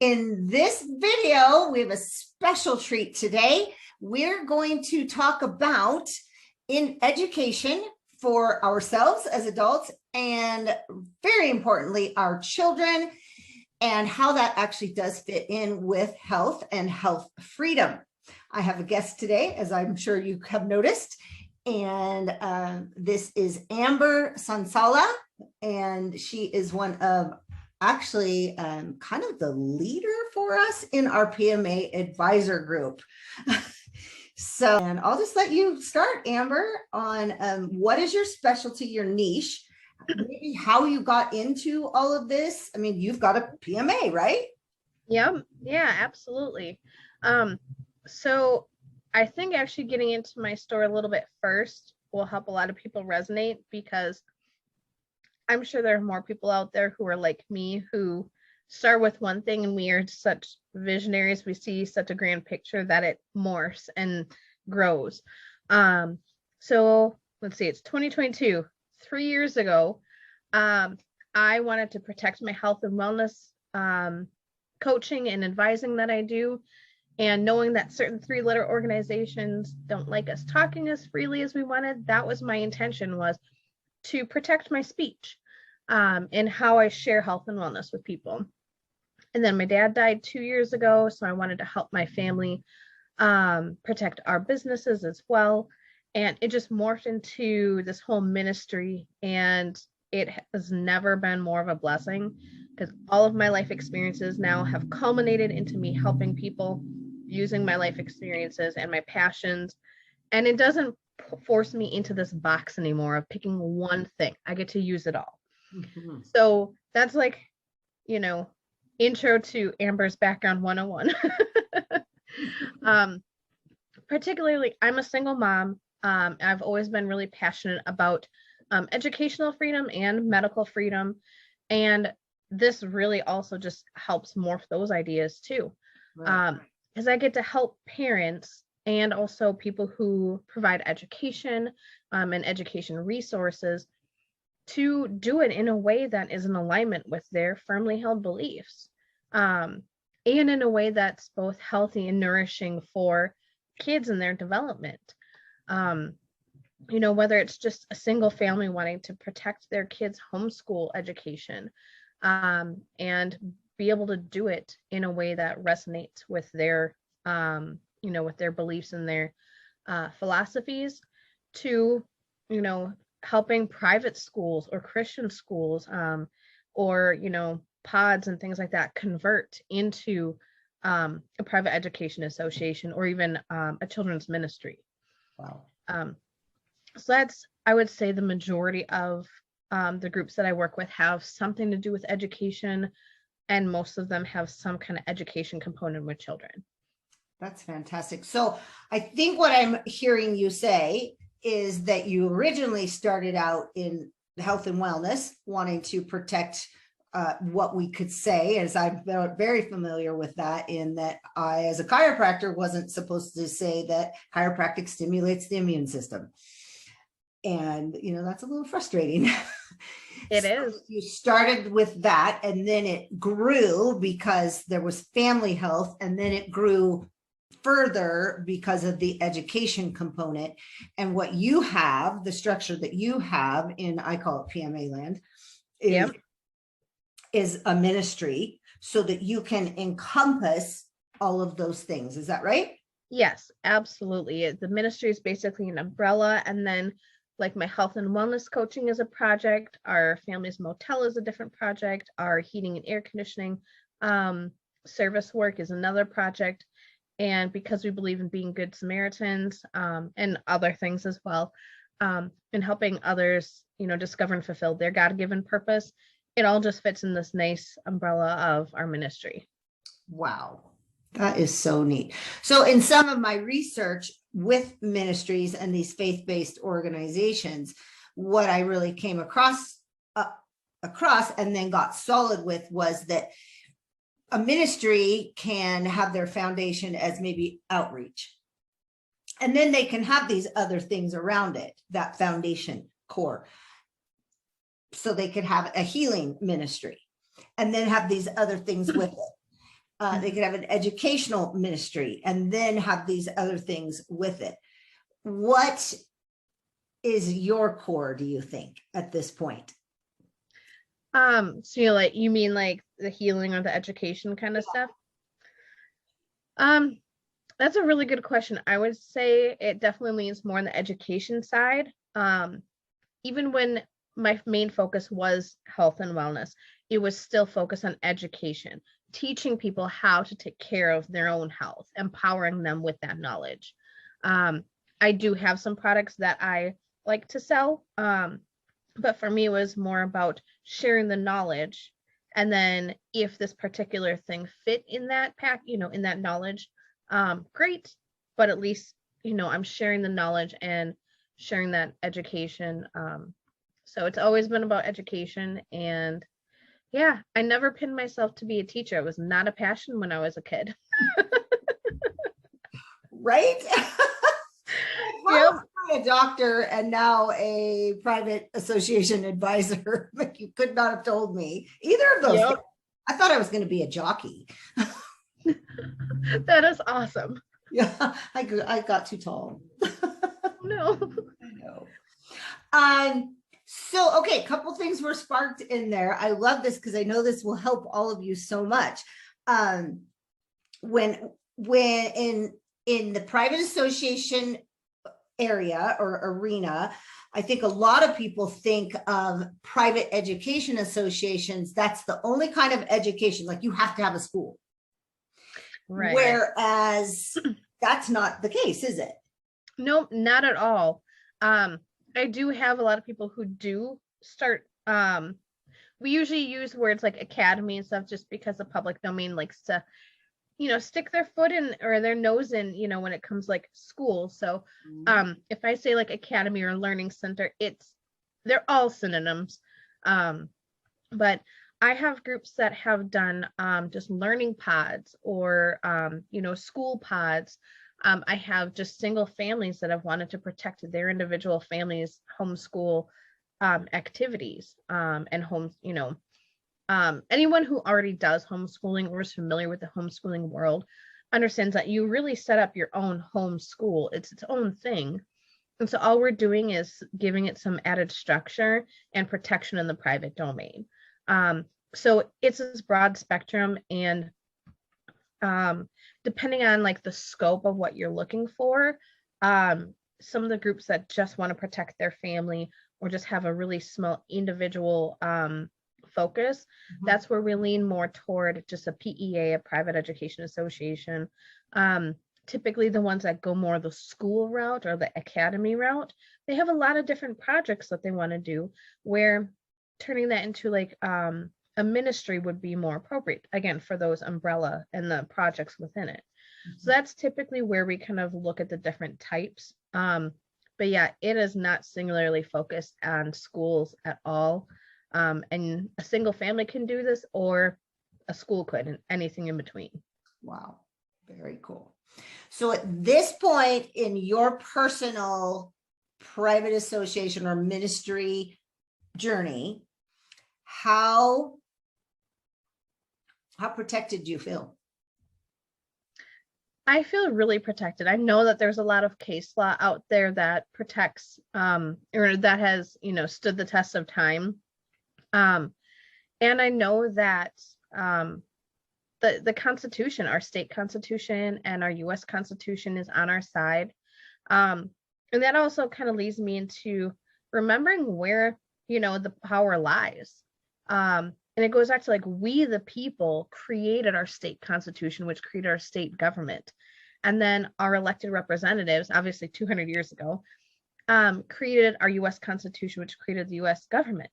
In this video, we have a special treat today. We're going to talk about in education for ourselves as adults and very importantly, our children and how that actually does fit in with health and health freedom. I have a guest today, as I'm sure you have noticed, and this is Amber Sonsalla, and she is one of actually kind of the leader for us in our PMA advisor group. So, and I'll just let you start, Amber, on what is your specialty, your niche, maybe how you got into all of this. I mean, you've got a PMA, right? Yeah, absolutely. So I think actually getting into my story a little bit first will help a lot of people resonate, because I'm sure there are more people out there who are like me, who start with one thing and we are such visionaries. We see such a grand picture that it morphs and grows. So let's see, it's 2022, 3 years ago. I wanted to protect my health and wellness coaching and advising that I do. And knowing that certain 3-letter organizations don't like us talking as freely as we wanted, that was my intention, was to protect my speech and how I share health and wellness with people. And then my dad died 2 years ago, so I wanted to help my family protect our businesses as well. And it just morphed into this whole ministry, and it has never been more of a blessing, because all of my life experiences now have culminated into me helping people using my life experiences and my passions. And it doesn't force me into this box anymore of picking one thing. I get to use it all. Mm-hmm. So that's like, intro to Amber's background 101. Particularly, I'm a single mom. I've always been really passionate about educational freedom and medical freedom. And this really also just helps morph those ideas too. Right. Because I get to help parents and also people who provide education and education resources to do it in a way that is in alignment with their firmly held beliefs, and in a way that's both healthy and nourishing for kids and their development. Whether it's just a single family wanting to protect their kids' homeschool education, and be able to do it in a way that resonates with their, with their beliefs and their philosophies, to, helping private schools or Christian schools, or, pods and things like that convert into a private education association, or even a children's ministry. Wow. So that's, I would say, the majority of the groups that I work with have something to do with education, and most of them have some kind of education component with children. That's fantastic. So I think what I'm hearing you say is that you originally started out in health and wellness, wanting to protect what we could say, as I'm very familiar with that, in that I, as a chiropractor, wasn't supposed to say that chiropractic stimulates the immune system. And, that's a little frustrating. It is. You started with that, and then it grew because there was family health, and then it grew further because of the education component. And what you have, the structure that you have in, I call it PMA Land, is a ministry, so that you can encompass all of those things. Is that right? Yes, absolutely. The ministry is basically an umbrella, and then like my health and wellness coaching is a project, our family's motel is a different project, our heating and air conditioning service work is another project. And because we believe in being good Samaritans, and other things as well, and helping others, discover and fulfill their God-given purpose, it all just fits in this nice umbrella of our ministry. Wow. That is so neat. So in some of my research with ministries and these faith-based organizations, what I really came across and then got solid with was that a ministry can have their foundation as maybe outreach. And then they can have these other things around it, that foundation core. So they could have a healing ministry and then have these other things with it. They could have an educational ministry and then have these other things with it. What is your core, do you think, at this point? So you mean like the healing or the education kind of stuff? That's a really good question. I would say it definitely leans more on the education side. Even when my main focus was health and wellness, it was still focused on education, teaching people how to take care of their own health, empowering them with that knowledge. I do have some products that I like to sell, but for me, it was more about sharing the knowledge. And then if this particular thing fit in that pack, in that knowledge, great. But at least, I'm sharing the knowledge and sharing that education. So it's always been about education. And yeah, I never pinned myself to be a teacher. It was not a passion when I was a kid. Right? Yep. A doctor and now a private association advisor, but you could not have told me either of those things. I thought I was going to be a jockey. That is awesome. Yeah, I got too tall. No. I know. So, okay, a couple things were sparked in there. I love this because I know this will help all of you so much. When in the private association area or arena, I think a lot of people think of private education associations. That's the only kind of education, like you have to have a school. Right. Whereas that's not the case, is it? No, not at all. I do have a lot of people who do start, we usually use words like academy and stuff just because the public domain likes to, stick their foot in or their nose in, when it comes like school. So if I say like academy or learning center, they're all synonyms. But I have groups that have done just learning pods or, school pods. I have just single families that have wanted to protect their individual families' homeschool activities and homes, anyone who already does homeschooling or is familiar with the homeschooling world understands that you really set up your own homeschool. It's its own thing. And so all we're doing is giving it some added structure and protection in the private domain. So it's this broad spectrum, and depending on like the scope of what you're looking for, some of the groups that just want to protect their family or just have a really small individual focus, that's where we lean more toward just a PEA, a private education association. Typically the ones that go more the school route or the academy route, they have a lot of different projects that they want to do, where turning that into like a ministry would be more appropriate, again, for those umbrella and the projects within it. So that's typically where we kind of look at the different types. But yeah, it is not singularly focused on schools at all. And a single family can do this, or a school could, and anything in between. Wow, very cool. So at this point in your personal private association or ministry journey, how protected do you feel? I feel really protected. I know that there's a lot of case law out there that protects or that has, stood the test of time. And I know that the Constitution, our state Constitution and our US Constitution is on our side. And that also kind of leads me into remembering where, the power lies. And it goes back to like, we, the people, created our state constitution, which created our state government. And then our elected representatives, obviously 200 years ago, created our US Constitution, which created the US government.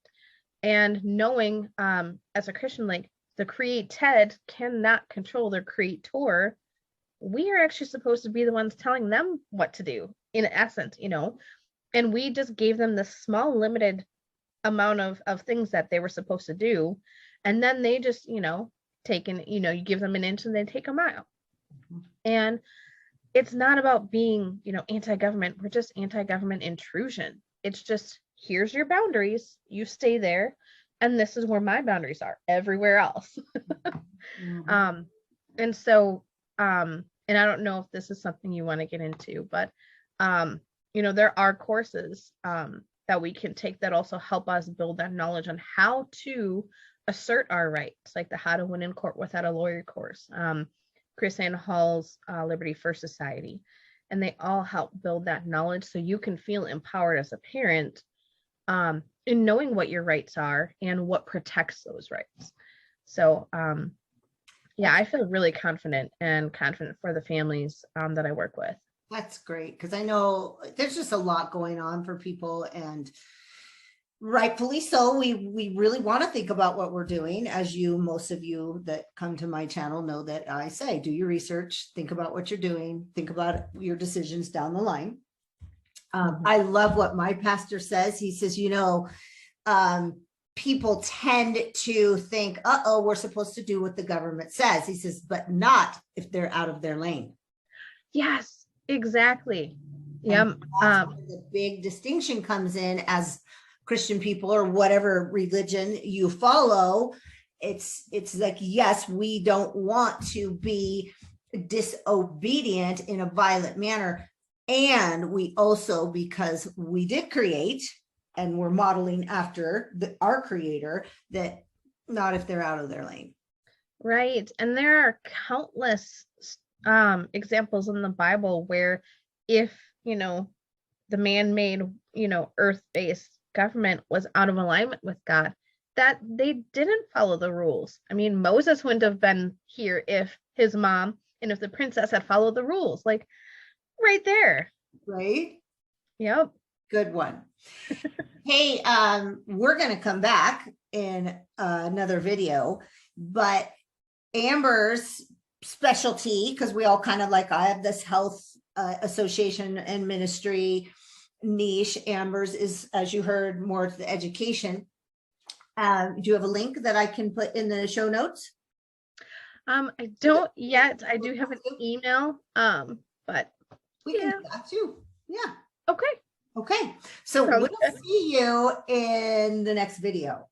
And knowing as a Christian, like the created cannot control their creator, we are actually supposed to be the ones telling them what to do, in essence, and we just gave them this small limited amount of things that they were supposed to do, and then they just taken, you give them an inch and they take a mile. And it's not about being anti-government. We're just anti-government intrusion. It's just, here's your boundaries, you stay there, and this is where my boundaries are everywhere else. And so, and I don't know if this is something you want to get into, but, there are courses that we can take that also help us build that knowledge on how to assert our rights, like the How to Win in Court Without a Lawyer course, Chris Ann Hall's Liberty First Society, and they all help build that knowledge so you can feel empowered as a parent in knowing what your rights are and what protects those rights. So, yeah, I feel really confident for the families that I work with. That's great, because I know there's just a lot going on for people, and rightfully so. We really want to think about what we're doing. As most of you that come to my channel know that I say, do your research, think about what you're doing, think about your decisions down the line. I love what my pastor says. He says, people tend to think, we're supposed to do what the government says. He says, but not if they're out of their lane. Yes, exactly. Yeah. The big distinction comes in as Christian people, or whatever religion you follow. It's like, yes, we don't want to be disobedient in a violent manner. And we also, because we did create and we're modeling after our creator, that not if they're out of their lane. Right. And there are countless examples in the Bible where if, the man-made, earth-based government was out of alignment with God, that they didn't follow the rules. I mean, Moses wouldn't have been here if his mom and if the princess had followed the rules, like right there. Right. Yep. Good one. Hey, we're going to come back in another video, but Amber's specialty, because we all kind of I have this health association and ministry niche. Amber's is, as you heard, more to the education. Do you have a link that I can put in the show notes? I don't yet. I do have an email, but we can do that too. Yeah. Okay. Okay. So we'll see you in the next video.